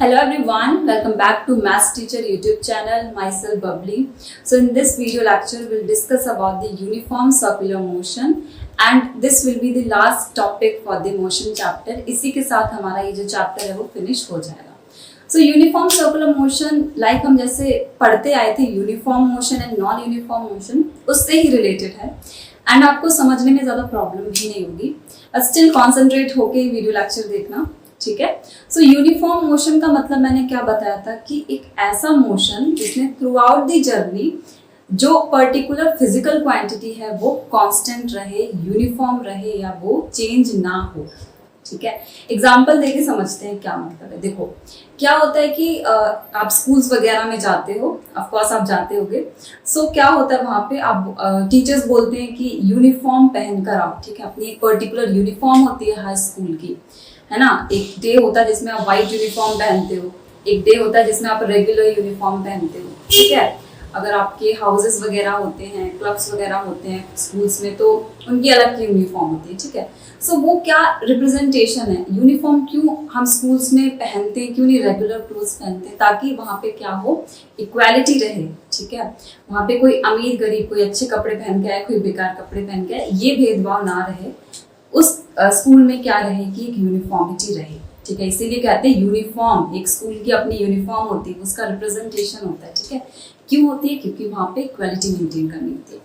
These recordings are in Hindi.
Hello everyone, welcome back to Maths Teacher YouTube channel, myself Bubbly. So in this video lecture, we'll discuss about the uniform circular motion and this will be the last topic for the motion chapter. इसी के साथ हमारा ये जो chapter है वो finish हो जाएगा. So uniform circular motion, like हम जैसे पढ़ते आए थे uniform motion and non-uniform motion, उससे ही related है and आपको समझने में ज़्यादा problem भी नहीं होगी. Still concentrate होके वीडियो लेक्चर देखना. ठीक है. सो यूनिफॉर्म मोशन का मतलब मैंने क्या बताया था कि एक ऐसा मोशन जिसमें थ्रू आउट द जर्नी जो पर्टिकुलर फिजिकल क्वांटिटी है वो कांस्टेंट रहे, यूनिफॉर्म रहे या वो चेंज ना हो. ठीक है. एग्जांपल देके समझते हैं क्या मतलब है. देखो क्या होता है कि आप स्कूल्स वगैरह में जाते हो, ऑफ कोर्स आप जाते होगे. सो क्या होता है वहाँ पे आप टीचर्स बोलते हैं कि यूनिफॉर्म पहन कर आओ. ठीक है. अपनी एक पर्टिकुलर यूनिफॉर्म होती है हर स्कूल की, है ना. एक डे होता है जिसमें आप व्हाइट यूनिफॉर्म पहनते हो, एक डे होता है जिसमें आप रेगुलर यूनिफॉर्म पहनते हो. ठीक है. अगर आपके हाउसेस वगैरह होते हैं, क्लब्स वगैरह होते हैं स्कूल्स में, तो उनकी अलग की यूनिफॉर्म होती है. ठीक है. सो वो क्या रिप्रेजेंटेशन है, यूनिफॉर्म क्यों हम स्कूल्स में पहनते हैं, क्यों नहीं रेगुलर क्लोथ्स पहनते हैं, ताकि वहाँ पे क्या हो, इक्वालिटी रहे. ठीक है. वहाँ पे कोई अमीर गरीब, कोई अच्छे कपड़े पहन के आए, कोई बेकार कपड़े पहन के आए, ये भेदभाव ना रहे. उस स्कूल में क्या रहे कि एक यूनिफॉर्मिटी रहे. ठीक है. इसीलिए कहते हैं यूनिफॉर्म, एक स्कूल की अपनी यूनिफॉर्म होती है, उसका रिप्रेजेंटेशन होता है. ठीक है. क्यों होती है? क्योंकि वहाँ पे इक्वालिटी मेंटेन करनी होती है.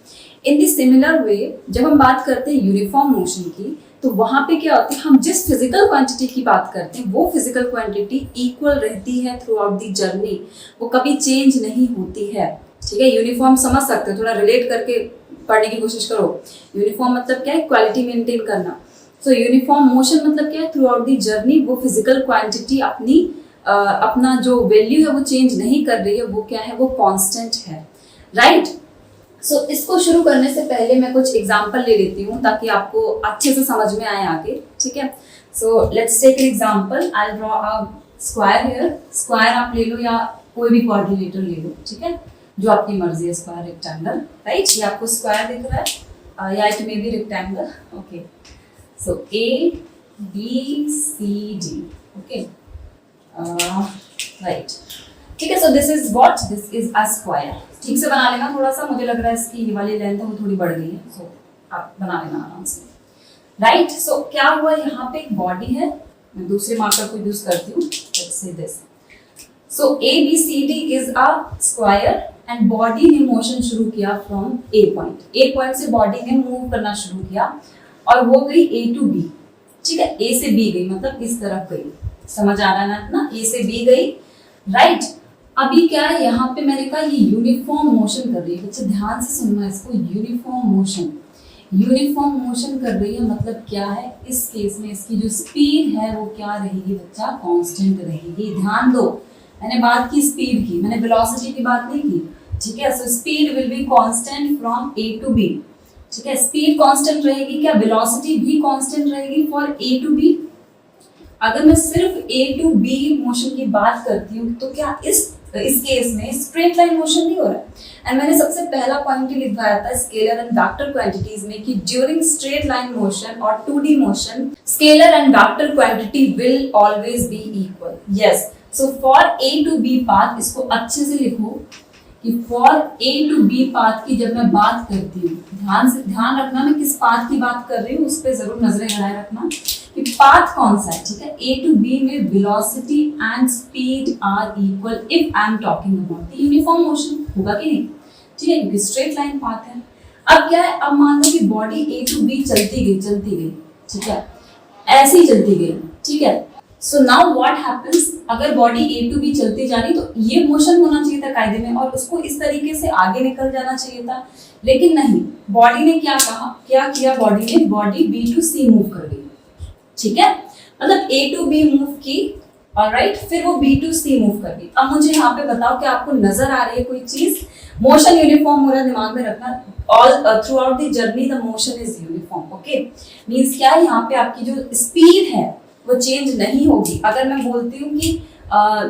इन द सिमिलर वे जब हम बात करते हैं यूनिफॉर्म मोशन की, तो वहाँ पे क्या होती है, हम जिस फिजिकल क्वांटिटी की बात करते हैं वो फिजिकल क्वांटिटी इक्वल रहती है थ्रू आउट द जर्नी, वो कभी चेंज नहीं होती है. ठीक है. यूनिफॉर्म समझ सकते हो, थोड़ा रिलेट करके पढ़ने की कोशिश करो. यूनिफॉर्म मतलब क्या है? इक्वालिटी मेंटेन करना. सो यूनिफॉर्म मोशन मतलब क्या है? थ्रू आउट दी जर्नी वो फिजिकल क्वांटिटी अपना जो वैल्यू है वो चेंज नहीं कर रही है, वो क्या है? वो कांस्टेंट है. राइट. सो इसको शुरू करने से पहले मैं कुछ एग्जांपल ले लेती हूँ ताकि आपको अच्छे से समझ में आए आगे. ठीक है. So let's take an example. I draw a square here. Square आप ले लो या कोई भी कोऑर्डिनेटर ले लो. ठीक है. जो आपकी मर्जी है. Square, rectangle. राइट. ये आपको स्क्वायर दिख रहा है या it may be rectangle. Okay. So A, B, C, D. Okay. Right. ठीक है. So this is what? This is a square. ठीक से बना लेना थोड़ा सा. मुझे लग रहा है इसकी ये वाली लेंथ है वो थोड़ी बढ़ गई है. So आप बना लेना आराम से. Right. So क्या हुआ? यहाँ पे एक बॉडी है. मैं दूसरे मार्कर को यूज करती हूँ. Let's say this. So A, B, C, D is a square and body ने मोशन शुरू किया from A point. A point से बॉडी ने मूव करना शुरू किया और वो गई A to B. ठीक है. A से B गई मतलब इस तरफ गई. समझ आ रहा है ना? A से B गई. राइट. अभी क्या है यहाँ पे मैंने कहा ये यूनिफॉर्म मोशन कर रही है. बच्चे ध्यान से सुनना इसको. यूनिफॉर्म मोशन, यूनिफॉर्म मोशन कर रही है मतलब क्या है? इस केस में इसकी जो स्पीड है वो क्या रहेगी बच्चा? कांस्टेंट रहेगी. ध्यान दो, मैंने बात की स्पीड की, मैंने वेलोसिटी की बात नहीं की. ठीक है. So speed will be constant from A to B. ठीक है. स्पीड कांस्टेंट रहेगी. क्या वेलोसिटी भी कांस्टेंट रहेगी फॉर A to B? अगर मैं सिर्फ A to B मोशन की बात करती हूँ तो क्या इस केस में स्ट्रेट लाइन मोशन नहीं हो रहा है. एंड मैंने सबसे पहला पॉइंट ही लिखवाया था स्केलर एंड वेक्टर क्वांटिटीज में कि ड्यूरिंग स्ट्रेट लाइन मोशन और 2D motion scalar and vector quantity will always be equal. Yes. So for A to B path इसको अच्छे से लिखो कि for A to B path की जब मैं बात करती हूँ, ध्यान रखना मैं किस पाथ की बात कर रही हूँ, उस पर जरूर नजरें गड़ाए रखना कि पाथ कौन सा है. ठीक है. A to B में velocity and speed are equal if I am talking about the uniform motion. होगा कि नहीं? ठीक है. क्योंकि स्ट्रेट लाइन पाथ है. अब क्या है? अब मान लो कि बॉडी A to B चलती गई. ठीक है. ऐसे ही चलती गई. ठीक है. So now what happens? अगर बॉडी A to B चलती जा रही तो ये मोशन होना चाहिए था कायदे में और उसको इस तरीके से आगे निकल जाना चाहिए था. लेकिन नहीं, बॉडी ने क्या किया? बॉडी ने body B to C move कर गई. ठीक है. मतलब A to B मूव की. ऑलराइट. फिर वो B to C मूव कर गई. अब मुझे यहाँ पे बताओ कि आपको नजर आ रही है कोई चीज? मोशन यूनिफॉर्म हो रहा है. दिमाग में रखना. All through out the journey the motion is uniform. Okay. Means क्या है? यहाँ पे आपकी जो स्पीड है वो चेंज नहीं होगी. अगर मैं बोलती हूँ कि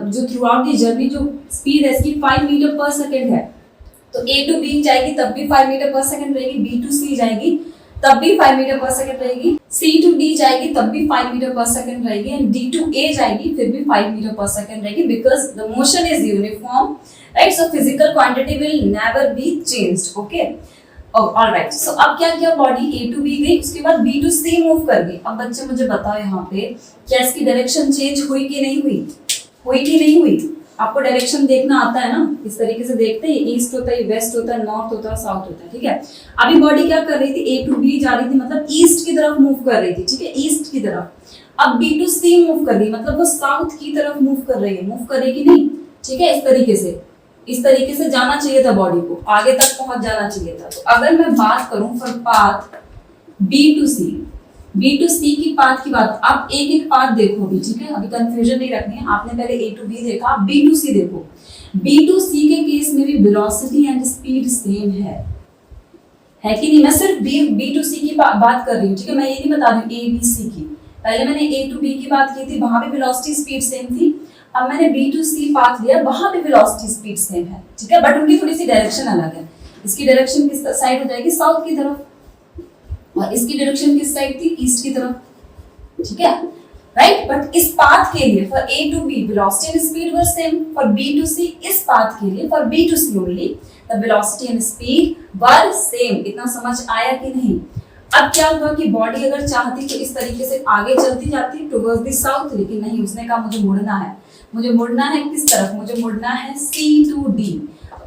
जो थ्रू आउट दी जर्नी जो स्पीड है इसकी 5 मीटर पर सेकेंड है तो A to B जाएगी तब भी 5 मीटर पर सेकेंड रहेगी. B to C जाएगी तब भी 5 मीटर पर सेकंड रहेगी, C to D जाएगी तब भी 5 मीटर पर सेकंड रहेगी, एंड D to A जाएगी फिर भी 5 मीटर पर सेकंड रहेगी, because the motion is uniform, right? So physical quantity will never be changed, okay? Alright, so अब क्या किया, बॉडी A to B गई, उसके बाद B to C मूव कर गई। अब बच्चे मुझे बताओ यहाँ पे क्या इसकी डायरेक्शन चेंज हुई कि नहीं हुई? हुई कि नहीं हुई? आपको डायरेक्शन देखना आता है ना, इस तरीके से देखते हैं, ईस्ट होता है, वेस्ट होता है, नॉर्थ होता है, साउथ होता है, ठीक है? अभी बॉडी क्या कर रही थी, A to B जा रही थी, मतलब ईस्ट की तरफ मूव कर रही थी, ठीक है? ईस्ट की तरफ। अब B to C मूव कर रही, मतलब वो साउथ की तरफ मूव कर रही है, मूव करेगी नहीं, ठीक है? इस तरीके से जाना चाहिए था बॉडी को, आगे तक पहुंच जाना चाहिए था। तो अगर मैं बात करूं for path B to C की पाथ की बात, आप एक एक पाथ देखो भी, ठीक है? अभी कंफ्यूजन नहीं रखनी है, आपने पहले A to B देखा, आप B to C देखो। B to C के केस में भी वेलोसिटी एंड स्पीड सेम है कि नहीं? मैं सिर्फ B to C की बात कर रही हूँ, ठीक है? मैं ये नहीं बता रही A B C की। पहले मैंने A to B की बात की थी, वहां भी वेलोसिटी स्पीड सेम थी। अब मैंने B to C पाथ लिया, वहां भी वेलोसिटी स्पीड सेम है, ठीक है? बट उनकी थोड़ी सी डायरेक्शन अलग है। इसकी डायरेक्शन किस साइड हो जाएगी, साउथ की तरफ, और इसकी डायरेक्शन किस साइड थी, ईस्ट की तरफ, ठीक है? राइट? बट इस पाथ के लिए for A to B velocity and speed were same, for B to C इस पाथ के लिए for B to C only the velocity and speed were same. इतना समझ आया कि नहीं? अब क्या हुआ कि बॉडी अगर चाहती तो इस तरीके से आगे चलती जाती टुवर्ड्स द साउथ, लेकिन नहीं, उसने कहा मुझे मुड़ना है। मुझे मुड़ना है किस तरफ? मुझे मुड़ना है C to D।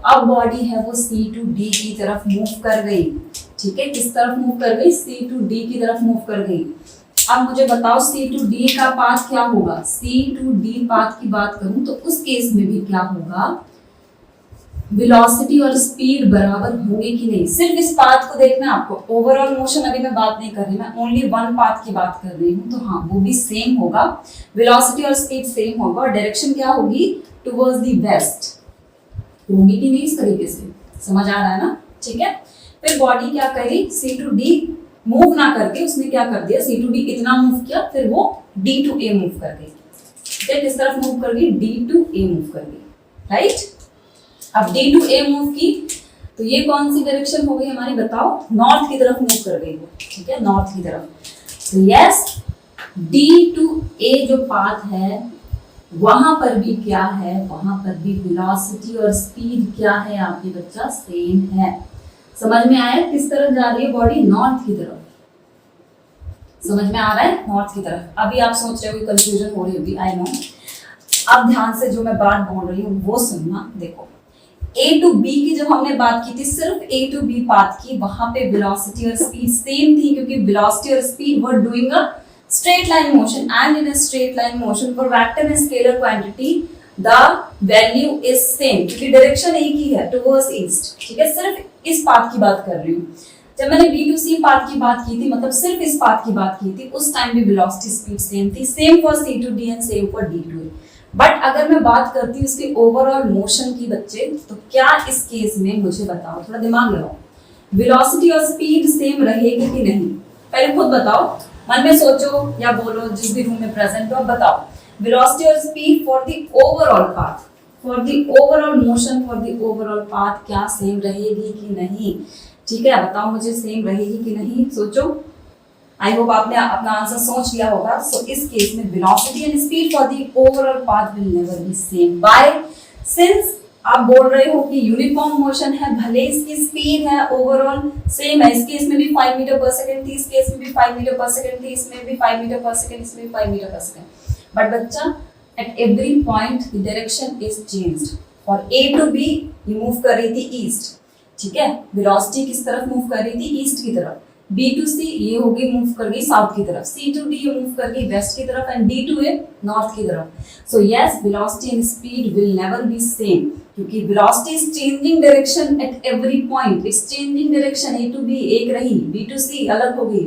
अब बॉडी है वो C to D की तरफ मूव कर गई, ठीक है? किस तरफ मूव कर गई? C to D की तरफ मूव कर गई। अब मुझे बताओ C to D का पाथ क्या होगा? C to D पाथ की बात करूं तो उस केस में भी क्या होगा, वेलोसिटी और स्पीड बराबर होंगे कि नहीं? सिर्फ इस पाथ को देखना है आपको, ओवरऑल मोशन अभी मैं बात नहीं कर रही, मैं ओनली वन पाथ की बात कर रही हूँ। तो हाँ, वो भी सेम होगा, वेलोसिटी और स्पीड सेम होगा, और डायरेक्शन क्या होगी, टुवर्ड्स द वेस्ट होगी कि नहीं? इस तरीके से समझ आ रहा है ना, ठीक है? फिर बॉडी क्या करी, C to D मूव ना करके उसने क्या कर दिया, C to D इतना मूव किया, फिर वो D to A मूव कर गई, ठीक है? किस तरफ मूव कर गई, D to A मूव कर गई, राइट? अब D to A मूव की तो ये कौन सी डायरेक्शन हो गई हमारी, बताओ? नॉर्थ की तरफ मूव कर गई वो, ठीक है? नॉर्थ की तरफ। तो यस, D to A जो पाथ है वहां पर भी क्या है, वहां पर भी वेलोसिटी और स्पीड क्या है आपके बच्चा, सेम है। समझ में आया किस तरफ जा रही है बॉडी? नॉर्थ की तरफ। समझ में आ रहा है, नॉर्थ की तरफ। अभी आप सोच रहे हो कंफ्यूजन हो रही होगी, आई नो। अब ध्यान से जो मैं बात बोल रही हूँ वो सुनना। देखो, A to B की जब हमने बात की थी, सिर्फ A to B पाथ की, वहां पे वेलोसिटी और स्पीड सेम थी, क्योंकि वेलोसिटी और speed were doing a straight line motion, and in a straight line motion for vector and scalar quantity the value is same, क्योंकि डायरेक्शन एक ही है, towards east, ठीक है? सिर्फ इस पाथ की बात कर रही हूँ। जब मैंने B to C पाथ की बात की थी, मतलब सिर्फ इस पाथ की बात की थी, उस टाइम भी वेलोसिटी स्पीड सेम थी, same for C to D and same for D to A। But अगर मैं बात करती हूँ इसके ओवरऑल मोशन की बच्चे, तो क्या इस केस में मुझे बताओ, थोड़ा दिमाग लगाओ, वेलोसिटी और स्पीड सेम रहेगी कि नहीं? पहले खुद बताओ, मन में सोचो या बोलो, जिस भी रूम में प्रेजेंट हो, बताओ वेलोसिटी और speed for the overall path, for the overall motion, for the overall path क्या सेम रहेगी कि नहीं? ठीक है, बताओ मुझे, सेम रहेगी कि नहीं? सोचो। आई होप आपने अपना आंसर सोच लिया होगा। सो इस केस में velocity and speed for the overall path will never be same. Why? Since आप बोल रहे हो कि यूनिफॉर्म मोशन है, भले इसकी स्पीड है ओवरऑल सेम है, इस केस में भी 5 मीटर पर सेकंड थी, इस केस में भी 5 मीटर पर सेकंड थी, इसमें भी 5 मीटर पर सेकंड, इसमें भी 5 मीटर पर सेकंड। बट बच्चा, eight every point the direction is changed. और A to B ये मूव कर रही थी ईस्ट, ठीक है? वेलोसिटी किस तरफ मूव कर रही थी? ईस्ट की तरफ। B to C ये हो गई, मूव कर गई साउथ की तरफ। C to D ये मूव कर गई वेस्ट की तरफ, and D to A north की तरफ। So yes, velocity and speed will never be same, क्योंकि velocity is changing direction at every point. It's changing direction. A to B एक रही, B to C अलग हो गई,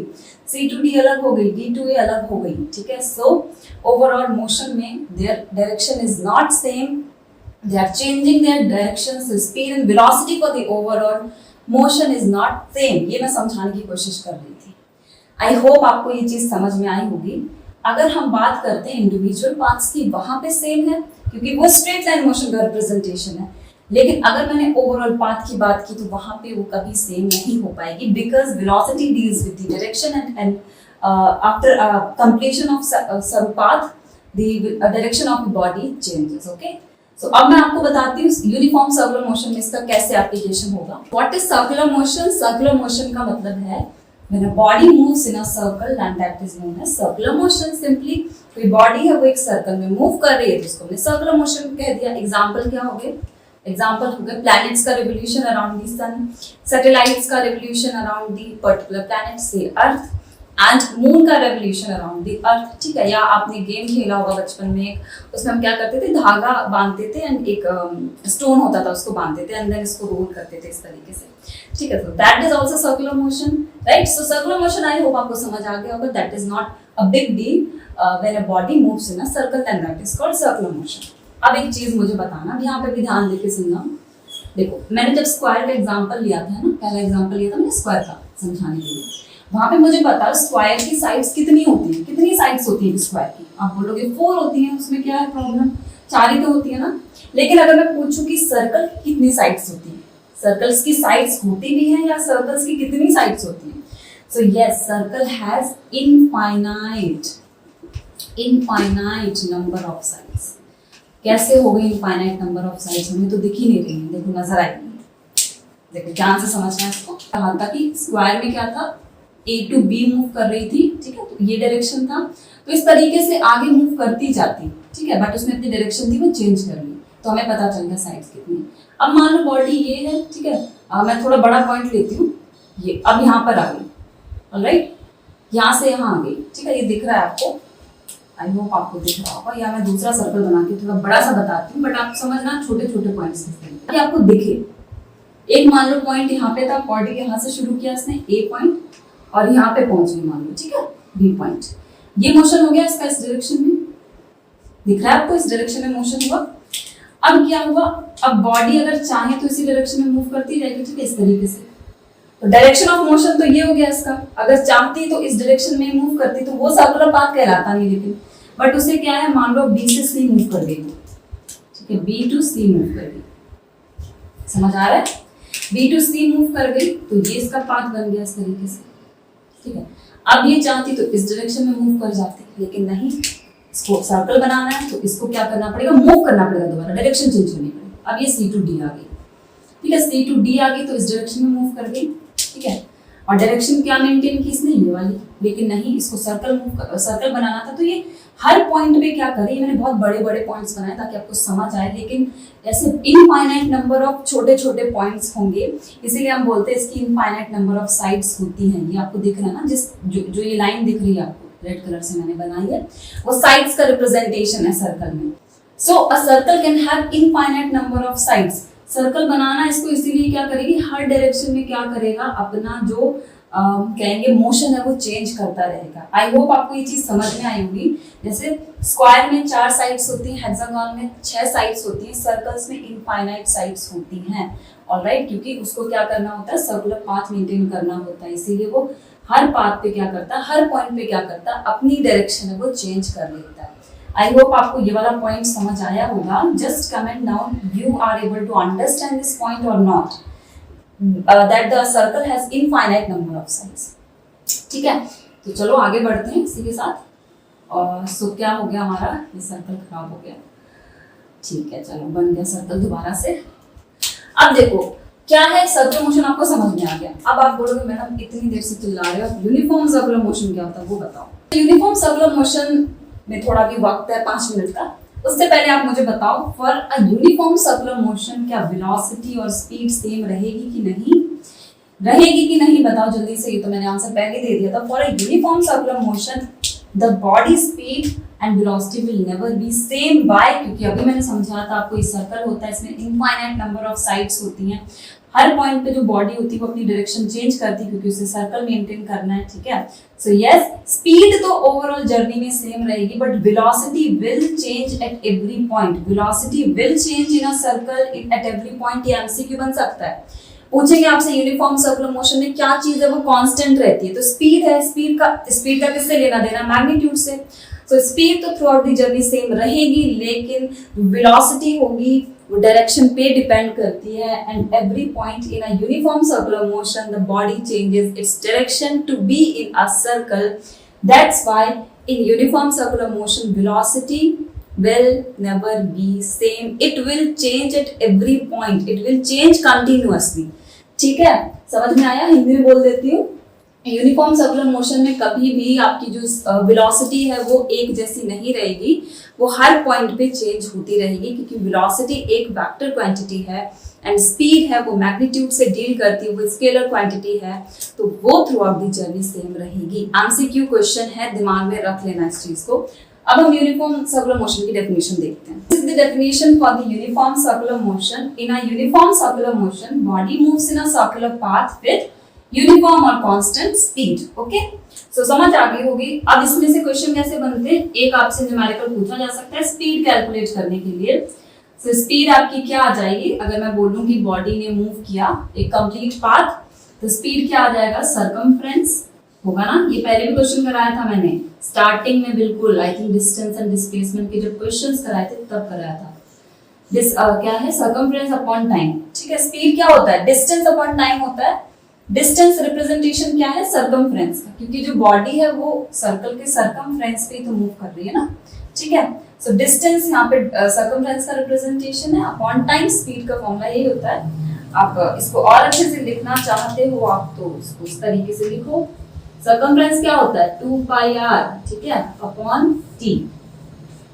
C to D अलग हो गई, D to A अलग हो गई, ठीक है? सो ओवरऑल मोशन में their direction is not same, they are changing their directions, the speed and velocity for the overall motion is not same। ये मैं समझाने की कोशिश कर रही थी। आई होप आपको ये चीज समझ में आई होगी। अगर हम बात करते हैं इंडिविजुअल पार्ट्स की, वहां पे सेम है, क्योंकि वो स्ट्रेट लाइन मोशन का रिप्रेजेंटेशन है। लेकिन अगर मैंने ओवरऑल पाथ की बात की तो वहां पे वो कभी सेम नहीं हो पाएगी, because velocity deals with the direction and after completion of some path the direction of the body changes. Okay, so अब मैं आपको बताती हूँ यूनिफॉर्म सर्कुलर मोशन में इसका कैसे एप्लीकेशन होगा. What is circular motion? Circular motion का मतलब है when a body moves in a circle and that is known as circular motion. Simply कोई बॉडी है वो एक सर्कल में मूव कर रही है तो उसको हमने सर्कुलर मोशन कह दिया. एग्जांपल क्या हो गए? एग्जांपल हो गए प्लैनेट्स का revolution around the sun, satellites का revolution around the particular planet से अर्थ, एंड मून का रेवोल्यूशन अराउंड द अर्थ. ठीक है, या आपने गेम खेला होगा बचपन में, उसमें हम क्या करते थे, धागा बांधते थे एंड एक स्टोन होता था उसको बांधते थे एंड देन इसको रोल करते थे इस तरीके से. ठीक है, तो that is also circular motion, right. So circular motion I hope आपको समझ आ गया होगा. That is not a big deal when a body moves in a circle, then that is called circular motion. अब एक चीज मुझे बताना, यहाँ पे भी ध्यान देके सुनना. देखो, मैंने जब स्क्वायर का एग्जांपल लिया था ना, पहला एग्जांपल लिया था मैंने स्क्वायर का समझाने के लिए, वहां पे मुझे पता स्क्वायर की साइड्स कितनी होती है, कितनी साइड्स होती है स्क्वायर की. आप बोलोगे 4 होती है, उसमें क्या है प्रॉब्लम, 4 ही तो होती है ना. लेकिन अगर मैं पूछूं कि सर्कल की कितनी साइड्स होती है, सर्कल्स की साइड्स होती भी हैं या सर्कल्स की कितनी साइड्स होती हैं? So yes, circle has infinite number of sides. कैसे हो गई इनफाइनाइट नंबर ऑफ साइड्स? हमें तो दिख ही नहीं रही है. देखो नजर आएगी, देखो ध्यान से समझना है इसको. कहा था कि स्क्वायर में क्या था, A टू B मूव कर रही थी. ठीक है, तो ये डायरेक्शन था, तो इस तरीके से आगे मूव करती जाती. ठीक है, बट उसमें अपनी डायरेक्शन थी वो चेंज कर ली, तो हमें पता चल गया साइड्स कितनी. अब मान लो बॉडी ये है. ठीक है, मैं थोड़ा बड़ा पॉइंट लेती हूँ, ये अब यहाँ पर आ गई. ऑलराइट, यहाँ से यहाँ आ गई. ठीक है, ये दिख रहा है आपको, आई होप आपको दिख रहा होगा. या मैं दूसरा सर्कल बना के थोड़ा बड़ा सा बताती हूँ, बट आप समझना छोटे छोटे पॉइंट्स ये आपको दिखे. एक मान लो पॉइंट यहाँ पे था, बॉडी के यहाँ से शुरू किया इसने A पॉइंट और यहाँ पे पहुंच गई मान लो. ठीक है, B पॉइंट. ये मोशन हो गया इसका इस डायरेक्शन में, दिख रहा है आपको, इस डायरेक्शन में मोशन हुआ. अब क्या हुआ, अब बॉडी अगर चाहे तो इसी डायरेक्शन में मूव करती रहेगी. ठीक है, इस तरीके से. तो डायरेक्शन ऑफ मोशन तो ये हो गया इसका. अगर चाहती तो इस डायरेक्शन में मूव करती तो वो सर्कुलर पाथ कहलाता नहीं, लेकिन बट उसे क्या है, मान लो B से C मूव कर गई. ठीक है, B टू C मूव कर गई. समझ आ रहा है? B टू C मूव कर गई तो ये इसका पाथ बन गया इस तरीके से. ठीक है, अब ये चाहती तो इस डायरेक्शन में मूव कर जाती, लेकिन नहीं, इसको सर्कल बनाना है तो इसको क्या करना पड़ेगा, मूव करना पड़ेगा, दोबारा डायरेक्शन चेंज करनी पड़ेगी. अब ये C टू D आ गई. ठीक है, C टू D आ गई तो इस डायरेक्शन में मूव कर गई. ठीक है, और डायरेक्शन क्या मेंटेन की इसने, ये वाली. लेकिन नहीं, इसको सर्कल बनाना था तो ये हर पॉइंट पे क्या करे, मैंने बहुत बड़े बड़े पॉइंट्स बनाए ताकि आपको समझ आए, लेकिन ऐसे इनफाइनाइट नंबर ऑफ छोटे छोटे पॉइंट्स होंगे, इसीलिए हम बोलते हैं इसकी इनफाइनाइट नंबर ऑफ साइड्स होती हैं. ये आपको दिख रहा है ना, जो ये लाइन दिख रही है आपको रेड कलर से मैंने बनाई है, वो साइड्स का रिप्रेजेंटेशन है सर्कल में. So a circle can have infinite number of sides. Circle बनाना इसको इसीलिए क्या करेगी, हर डायरेक्शन में क्या करेगा, अपना जो कहेंगे मोशन है वो चेंज करता रहेगा. आई होप आपको ये चीज समझ में आई होगी. जैसे स्क्वायर में 4 साइड्स होती हैं, हेक्सागोन में 6 साइड्स होती हैं, सर्कल्स में इनफाइनाइट साइड्स होती हैं. ऑलराइट, क्योंकि उसको क्या करना होता है, सर्कुलर पाथ मेंटेन करना होता है, इसीलिए वो हर पाथ पे क्या करता है, हर पॉइंट पे क्या करता है, अपनी डायरेक्शन है वो चेंज कर लेता है. आई होप आपको ये वाला पॉइंट समझ आया होगा. Just comment down you are able to understand this point और not. That the circle has infinite number of sides. ठीक है, तो चलो आगे बढ़ते हैं इसी के साथ. और सो क्या हो गया हमारा, ये सर्कल खराब हो गया. ठीक है, चलो बन गया सर्कल दोबारा से. अब देखो क्या है, सर्कुलर मोशन आपको समझ में आ गया. अब आप बोलोगे मैडम इतनी देर से चिल्ला रहे हो, यूनिफॉर्म सर्कुलर मोशन क्या होता है वो बताओ. यूनिफॉर्म सर्कुलर मोशन में थोड़ा भी वक्त है, 5 मिनट का. उससे पहले आप मुझे बताओ, for a uniform circular motion क्या वेलोसिटी और स्पीड सेम रहेगी कि नहीं, रहेगी कि नहीं, बताओ जल्दी से. ये तो मैंने आंसर पहले दे दिया था. For a uniform circular motion the body speed and velocity will never be same. बाय, क्योंकि अभी मैंने समझाया था आपको, ये सर्कल होता है, इसमें इनफाइनाइट नंबर ऑफ साइड्स होती हैं. हर पॉइंट पे जो बॉडी होती है वो अपनी डायरेक्शन चेंज करती है, क्योंकि उसे सर्कल मेंटेन करना है. ठीक है, सो यस, स्पीड तो ओवरऑल जर्नी में सेम रहेगी, but velocity will change at every point. Velocity will change in a circle eight every point. ये एमसीक्यू बन सकता है. पूछेंगे आपसे यूनिफॉर्म सर्कुलर मोशन में क्या चीज है वो कांस्टेंट रहती है, तो स्पीड है. स्पीड का किससे लेना देना, मैग्नीट्यूड से. सो स्पीड तो through out the journey same रहेगी, लेकिन वेलोसिटी होगी वो डायरेक्शन पे डिपेंड करती है। And every point in a uniform circular motion the body changes its direction to be in a circle. That's why in uniform circular motion velocity will never be same, it will change at every point, it will change continuously। ठीक है, समझ में आया? हिंदी में बोल देती हूँ। यूनिफॉर्म सर्कुलर मोशन में कभी भी आपकी जो वेलोसिटी है वो एक जैसी नहीं रहेगी, वो हर पॉइंट पे चेंज होती रहेगी, क्योंकि वेलोसिटी एक वेक्टर क्वांटिटी है एंड स्पीड है वो मैग्नीट्यूड से डील करती है, वो स्केलर क्वांटिटी है, तो वो through out the journey same रहेगी। एमसीक्यू क्वेश्चन है, दिमाग में रख लेना इस चीज को। अब हम यूनिफॉर्म सर्कुलर मोशन की डेफिनेशन देखते हैं। This is the definition for the uniform circular motion. In a uniform circular motion body moves in a circular path with uniform और कांस्टेंट स्पीड। ओके, सो समझ आ गई होगी। अब इसमें से क्वेश्चन कैसे बनते हैं? एक आपसे न्यूमेरिकल पूछा जा सकता है स्पीड कैलकुलेट करने के लिए। सो स्पीड आपकी क्या आ जाएगी? अगर मैं बोलूं कि बॉडी ने मूव किया एक कंप्लीट पाथ, तो स्पीड क्या आ जाएगा? सर्कमफ्रेंस होगा ना। ये पहले भी क्वेश्चन कराया था मैंने स्टार्टिंग में, बिल्कुल I think distance and displacement के जब क्वेश्चंस कराए थे तब कराया था। क्या है? Circumference upon time. ठीक है, स्पीड क्या होता है? डिस्टेंस अपॉन टाइम होता है। डिस्टेंस रिप्रेजेंटेशन क्या है? सर्कमफ्रेंस का, क्योंकि जो बॉडी है वो सर्कल के सर्कमफ्रेंस पे तो मूव कर रही है ना। ठीक है, सो डिस्टेंस यहाँ पे सर्कमफ्रेंस का रिप्रेजेंटेशन है, अपॉन टाइम स्पीड का फॉर्मूला यही होता है। आप इसको और अच्छे से लिखना चाहते हो आप तो इसको इस तरीके से लिखो। सर्कमफ्रेंस क्या होता है? 2 पाई r, ठीक है, अपॉन t।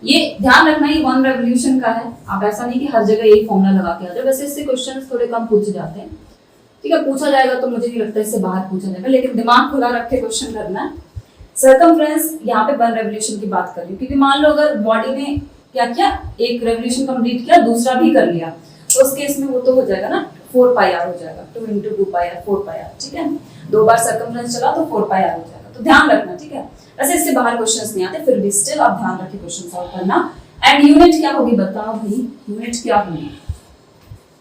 ये ध्यान रखना, ये 1 रेवोल्यूशन का है। आप ऐसा नहीं कि हर जगह यही फॉर्मूला लगा के आ जाए, वैसे इससे क्वेश्चंस थोड़े कम पूछे जाते हैं। ठीक है, पूछा जाएगा तो मुझे नहीं लगता इससे बाहर पूछा जाएगा, लेकिन दिमाग खुला रख के क्वेश्चन करना है। सर्कमफ्रेंस यहाँ पे 1 रेवोल्यूशन की बात कर रही हूँ, क्योंकि मान लो अगर बॉडी ने क्या किया, एक रेवोल्यूशन कंप्लीट किया, दूसरा भी कर लिया, तो उस केस में वो तो हो जाएगा ना 4 पाई r हो जाएगा। 2 × 2 पाई r 4 पाई r। ठीक है, 2 बार सर्कमफ्रेंस चला तो 4 पाई r हो जाएगा, तो ध्यान रखना। ठीक है, वैसे इससे बाहर क्वेश्चंस नहीं आते, फिर भी स्टिल आप ध्यान रखिए क्वेश्चन सॉल्व करना। एंड यूनिट क्या होगी बताओ भाई? यूनिट क्या होगी?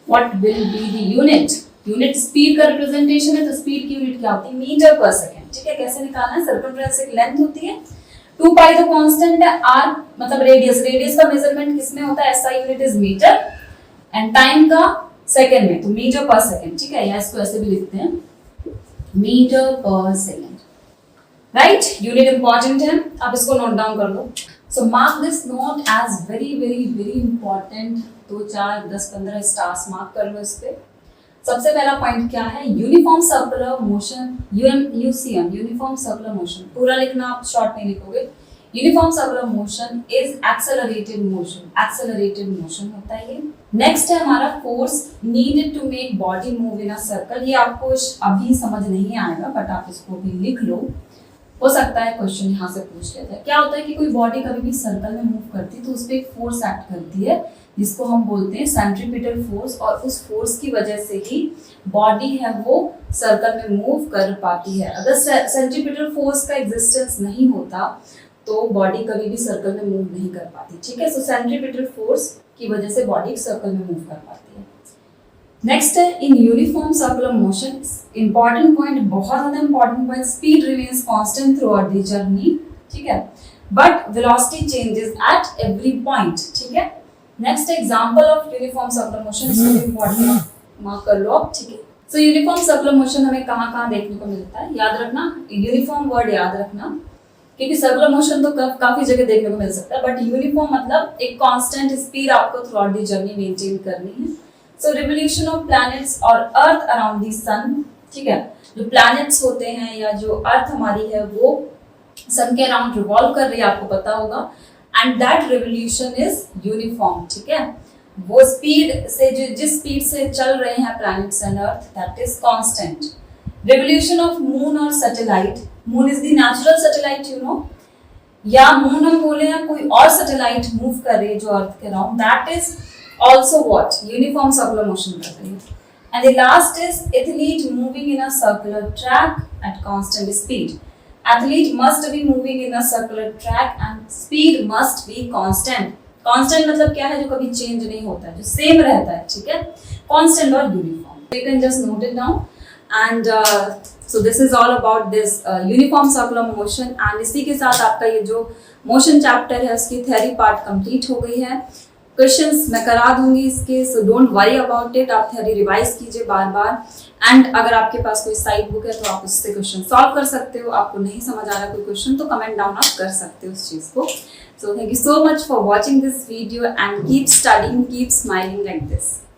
What will be the unit? Unit speed का रिप्रेजेंटेशन है, तो स्पीड की यूनिट क्या होती है? मीटर पर सेकंड। ठीक है, कैसे निकालना है? सर्कमफ्रेंस एक लेंथ होती है, 2 पाई तो कांस्टेंट है, r मतलब रेडियस। रेडियस का मेजरमेंट किसमें होता है? SI unit is metre, and time का सेकंड में, तो मीटर पर सेकंड। ठीक है, या इसको ऐसे भी लिखते हैं मीटर पर सेकंड। राइट, यूनिट इंपॉर्टेंट है, आप इसको नोट डाउन कर लो। So mark this note as very very very important. 2 4 10 15 stars mark कर लो इस पे। सबसे पहला पॉइंट क्या है? Uniform circular motion, UCM, uniform circular motion. पूरा लिखना, आप शॉर्ट नहीं लिखोगे। Uniform circular motion is accelerated motion, accelerated motion होता है ये। नेक्स्ट है हमारा force needed to make body move in a circle. ये आपको अभी समझ नहीं आएगा, बट आप इसको भी लिख लो, हो सकता है क्वेश्चन यहाँ से पूछ लेता है। क्या होता है कि कोई बॉडी कभी भी सर्कल में मूव करती है तो उस पर एक फोर्स एक्ट करती है, जिसको हम बोलते हैं सेंट्रीपिटल फोर्स, और उस फोर्स की वजह से ही बॉडी है वो सर्कल में मूव कर पाती है। अगर सेंट्रीपिटल फोर्स का एग्जिस्टेंस नहीं होता तो बॉडी कभी भी सर्कल में मूव नहीं कर पाती। ठीक है, सो सेंट्रीपिटल फोर्स की वजह से बॉडी सर्कल में मूव कर पाती है। नेक्स्ट है इन uniform circular motion, important point, बहुत ज्यादा important point, speed remains constant through out the journey. ठीक है, but velocity changes at every point. ठीक है, next example of uniform circular motion, इसको इंपॉर्टेंट मार्क कर लो आप। ठीक है, सो यूनिफॉर्म सर्कुलर मोशन हमें कहाँ देखने को मिलता है? याद रखना, यूनिफॉर्म वर्ड याद रखना, क्योंकि सर्कुलर मोशन तो काफी जगह देखने को मिल सकता है, बट यूनिफॉर्म मतलब एक कांस्टेंट स्पीड आपको through out the journey maintain करनी है। सो रिवोल्यूशन ऑफ प्लैनेट्स और अर्थ अराउंड द सन। ठीक है, जो प्लैनेट्स होते हैं या जो अर्थ हमारी है वो सन के अराउंड रिवॉल्व कर रही है, आपको पता होगा, and that revolution is uniform. ठीक है, वो स्पीड से जिस स्पीड से चल रहे हैं planets and earth, that is constant. Revolution of moon और satellite, moon is the natural satellite you know, या मून हम बोले या कोई और सैटेलाइट मूव कर रही है जो अर्थ के around, that is also what? Uniform circular motion कर रही है। And the last is athlete moving in a circular track at constant speed. Athlete must be moving in a circular track and speed must be constant. Constant मतलब क्या है? जो कभी change नहीं होता है, जो same रहता है। ठीक है, constant और uniform. So you can just note it down. And so this is all about this uniform circular motion. And इसी के साथ आपका ये जो मोशन चैप्टर है उसकी थ्योरी पार्ट कंप्लीट हो गई है। क्वेश्चंस मैं करा दूंगी इसके, so don't worry about it. आप थ्योरी रिवाइज कीजिए बार बार। एंड अगर आपके पास कोई साइड बुक है तो आप उससे क्वेश्चन सॉल्व कर सकते हो। आपको नहीं समझ आ रहा कोई क्वेश्चन तो कमेंट डाउन आप कर सकते हो उस चीज को। So thank you so much for watching this video and keep studying, keep smiling like this.